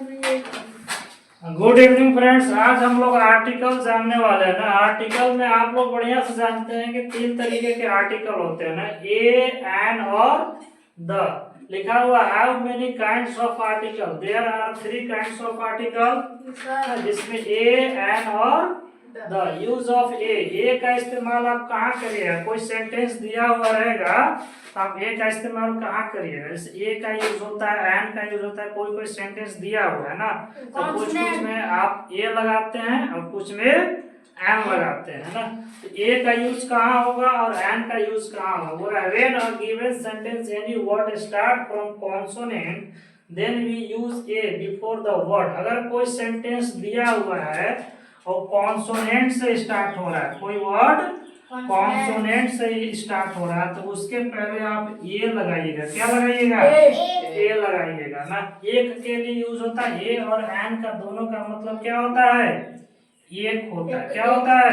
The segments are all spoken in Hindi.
Good evening friends. आज हम लोग आर्टिकल जानने वाले हैं ना। आर्टिकल में आप लोग बढ़िया से जानते हैं कि 3 तरीके के आर्टिकल होते हैं ना, ए, एन और द। लिखा हुआ how many kinds of article, there are 3 kinds of article, जिसमें ए, एन और द। यूज ऑफ ए का इस्तेमाल आप कहाँ करिएगा? कोई सेंटेंस दिया हुआ रहेगा तो आप ए का इस्तेमाल कहाँ करिएगा? जैसे ए का यूज होता है, एन का यूज होता है, कोई कोई सेंटेंस दिया हुआ है ना, तो कुछ में आप ए लगाते हैं और कुछ में एन लगाते हैं ना। तो ए का यूज कहाँ होगा और एन का यूज कहाँ होगा? When a given sentence any word start from consonant then we use a before the word. अगर कोई सेंटेंस दिया हुआ है और कॉन्सोनेंट से स्टार्ट हो रहा है, कोई वर्ड कॉन्सोनेंट से स्टार्ट हो रहा है, तो उसके पहले आप ए लगाइएगा। क्या लगाइएगा? ए लगाइएगा ना। एक के लिए यूज होता है ए, और एन का दोनों का मतलब क्या होता है? एक होता है। क्या होता है?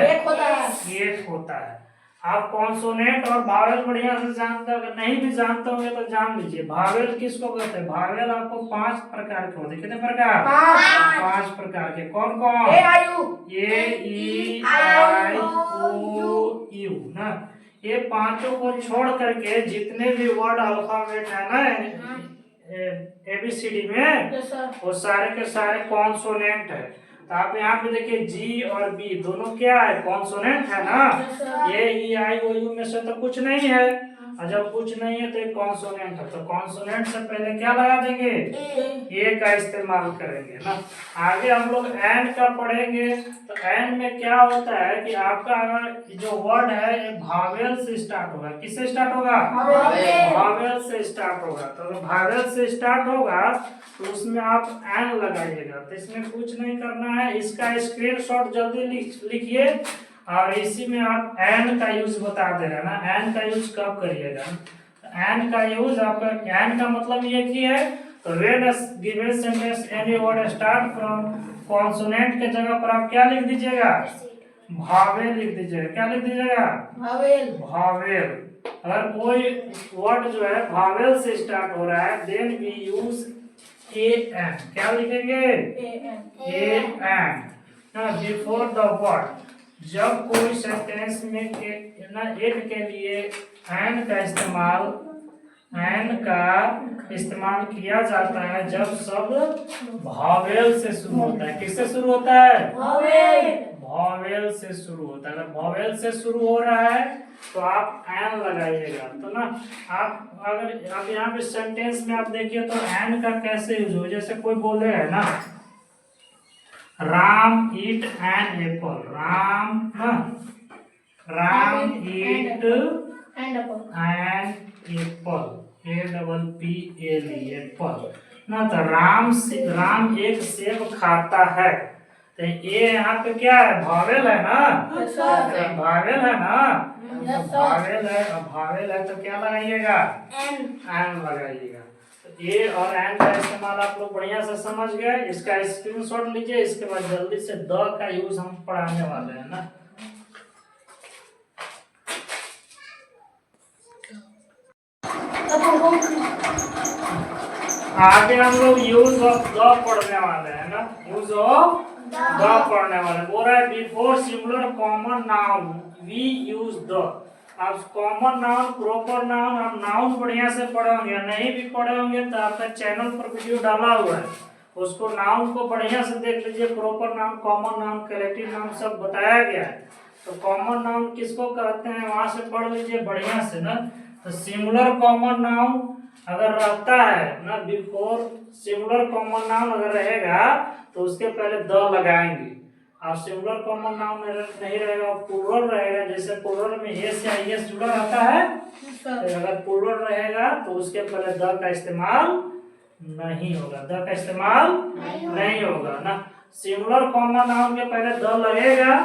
एक होता है। आप कॉन्सोनेंट और भावेल बढ़िया से जानते हो, अगर नहीं भी जानते होंगे तो जान लीजिए। भावेल किसको कहते हैं? भावेल आपको 5 प्रकार के होते हैं। कितने प्रकार? 5 प्रकार के। कौन कौन? ए, ई, आई, ओ, यू ना। ये पांचों को छोड़ करके जितने भी वर्ड अल्फाबेट है ना ABCD में, वो सारे के सारे कॉन्सोनेंट है। तो आप यहाँ पे देखिए जी और बी दोनों क्या है? कॉन्सोनेंट है ना। ये ई, आई, ओ, यू में से तो कुछ नहीं है, और जब कुछ नहीं है तो एक कॉन्सोनेंट है। तो कॉन्सोनेंट से पहले क्या लगा देंगे? ए का इस्तेमाल करेंगे ना। आगे हम लोग एन का पढ़ेंगे। तो एन में क्या होता है कि आपका अगर जो वर्ड है ये भावेल से स्टार्ट होगा। किससे स्टार्ट होगा? भावेल से स्टार्ट होगा। तो अगर भावेल से स्टार्ट होगा तो उसमें आप एन लगाइएगा। तो इसमें कुछ नहीं करना है, इसका स्क्रीनशॉट जल्दी लिखिए और इसी में आप एन का यूज बता दे रहे हैं ना। एन का यूज कब करिएगा? एन का यूज आपका, एन का मतलब ये की है, तो when a given sentence any word start from consonant के जगह पर आप क्या लिख दीजिएगा? भावेल लिख दीजिएगा। क्या लिख दीजिएगा? भावेल। अगर कोई वर्ड जो है भावेल से स्टार्ट हो रहा है then we use a an. क्या लिखेंगे? A an before the word. जब कोई सेंटेंस में एक के लिए एन का इस्तेमाल किया जाता है जब शब्द भावेल से शुरू होता है। किससे शुरू होता है? भावेल से शुरू होता है। अगर भावेल से शुरू हो रहा है तो आप एन लगाइएगा। तो ना आप अगर आप यहाँ पे सेंटेंस में आप देखिए तो एन का कैसे यूज हो। जैसे कोई बोले है ना, Ram eat an apple. Ram eat an apple. Apple ना। तो राम एक सेब खाता है। तो ये यहाँ पे क्या है? भावेल है ना। भावेल है ना। भावेल है तो क्या लगाइएगा? एन लगाइएगा। तो ए और एन का इस्तेमाल आप लोग बढ़िया से समझ गए। इसका स्क्रीनशॉट लीजिए। इसके बाद जल्दी से द का यूज हम पढ़ाने वाले हैं ना। आगे हम लोग यूज ऑफ द पढ़ने वाले हैं ना। यूज ऑफ द पढ़ने वाले। बोल रहा है before singular common noun we use the. आप कॉमन नाउन, प्रॉपर नाउन, आप नाउन बढ़िया से पढ़े होंगे। नहीं भी पढ़े होंगे तो आपका चैनल पर वीडियो डाला हुआ है, उसको नाउन को बढ़िया से देख लीजिए। Proper noun, common noun, collective noun सब बताया गया है। तो कॉमन नाउन किसको कहते हैं वहां से पढ़ लीजिए बढ़िया से ना। तो सिंगुलर कॉमन नाउन अगर रहता है ना, बिफोर सिंगुलर कॉमन नाउन अगर रहेगा तो उसके पहले द लगाएंगे। और सिंगुलर कॉमन नाउन नहीं रहेगा, प्लूरल रहेगा। जैसे प्लूरल में एस या एस जुड़ा रहता है, तो अगर प्लूरल रहेगा तो उसके पहले द का इस्तेमाल नहीं होगा। द का इस्तेमाल नहीं होगा ना। सिंगुलर कॉमन नाउन के पहले द लगेगा,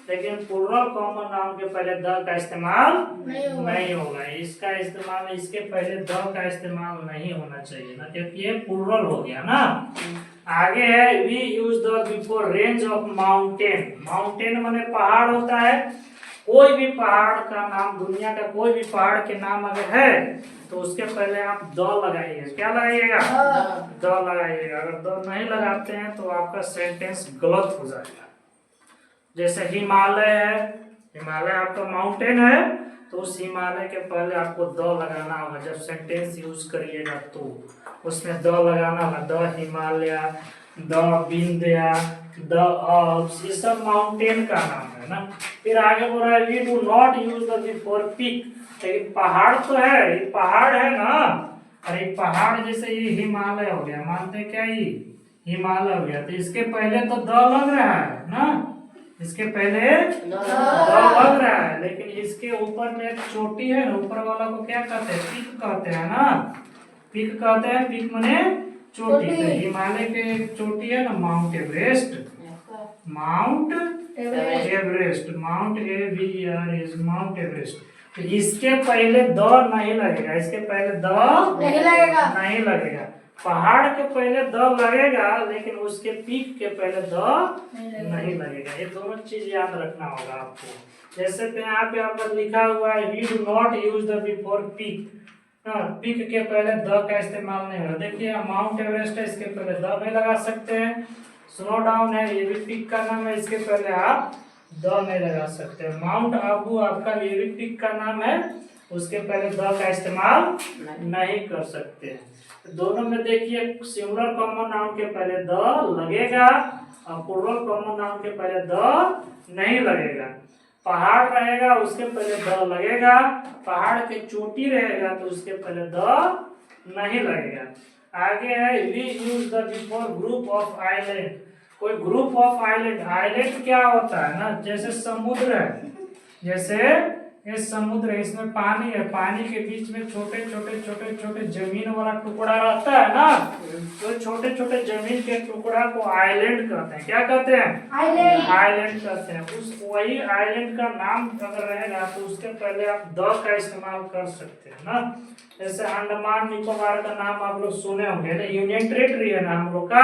लेकिन प्लूरल कॉमन नाउन के पहले द का इस्तेमाल नहीं होगा। इसका इस्तेमाल, इसके पहले द का इस्तेमाल नहीं होना चाहिए ना, क्योंकि ये प्लूरल हो गया ना। आगे है we use the before range of mountain. Mountain माने पहाड़ होता है। कोई भी पहाड़ का नाम, दुनिया का कोई भी पहाड़ के नाम अगर है तो उसके पहले आप द लगाइएगा। क्या लगाइएगा? द लगाइएगा। अगर द नहीं लगाते हैं तो आपका सेंटेंस गलत हो जाएगा। जैसे हिमालय है, हिमालय आपका माउंटेन है, तो उस हिमालय के पहले आपको द लगाना होगा। जब सेंटेंस यूज करिएगा तो उसमें द लगाना होगा। The Himalaya, the Vindhya, the Alps, ये सब माउंटेन का नाम है ना। फिर आगे बोल रहा है we do not use the before peak. लेकिन पहाड़ तो है, ये पहाड़ है ना। अरे पहाड़ जैसे ये हिमालय हो गया, मानते क्या ये हिमालय हो गया, तो इसके पहले तो द लग रहा है ना, इसके पहले द लग रहा है। लेकिन इसके ऊपर में एक चोटी है ना, ऊपर वाला को क्या कहते हैं? पीक कहते हैं ना। पीक कहते हैं, पीक माने चोटी। तो हिमालय के एक चोटी है ना, mount Everest. Mount Everest, mount Everest, mount Everest. तो इसके पहले द नहीं लगेगा, इसके पहले द नहीं लगेगा। पहाड़ के पहले द लगेगा, लेकिन उसके पीक के पहले द नहीं लगेगा। ये दोनों चीज याद रखना होगा आपको। जैसे कि यहाँ पे आपका लिखा हुआ है we do not use the before peak. Peak के पहले द का इस्तेमाल नहीं होगा। देखिए माउंट एवरेस्ट है, इसके पहले द नहीं लगा सकते हैं। स्नो डाउन है, ये भी पीक का नाम है, इसके पहले आप द नहीं लगा सकते। माउंट आबू आपका ये भी पीक का नाम है, उसके पहले द का इस्तेमाल नहीं कर सकते हैं। दोनों में देखिए सिंगुलर कॉमन नाउन के पहले द लगेगा और प्लूरल कॉमन नाउन के पहले द नहीं लगेगा। पहाड़ रहेगा उसके पहले द लगेगा, पहाड़ के चोटी रहेगा तो उसके पहले द नहीं लगेगा। आगे है we use the before group of island. कोई ग्रुप ऑफ आइलैंड, आइलैंड क्या होता है ना, जैसे समुद्र है, जैसे ये समुद्र है, इसमें पानी है, पानी के बीच में छोटे छोटे छोटे छोटे जमीन वाला टुकड़ा रहता है ना, तो छोटे छोटे जमीन के टुकड़ा को आइलैंड कहते हैं। क्या कहते हैं? आइलैंड कहते हैं। उस वही आइलैंड का नाम अगर रहेगा तो उसके पहले आप द का इस्तेमाल कर सकते हैं ना। जैसे अंडमान निकोबार का नाम आप लोग सुने होंगे ना, यूनियन टेरिटरी है ना हम लोग का,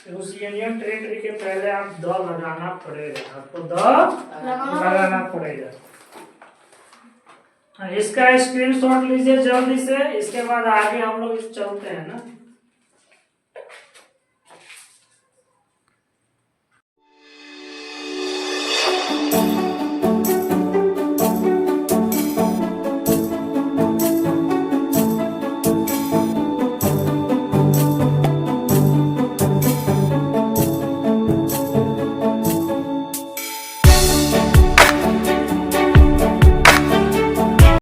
तो उस यूनियन टेरिटरी के पहले आप द लगाना पड़ेगा, आपको द लगाना पड़ेगा। इसका स्क्रीनशॉट लीजिए जल्दी से, इसके बाद आगे हम लोग चलते हैं ना।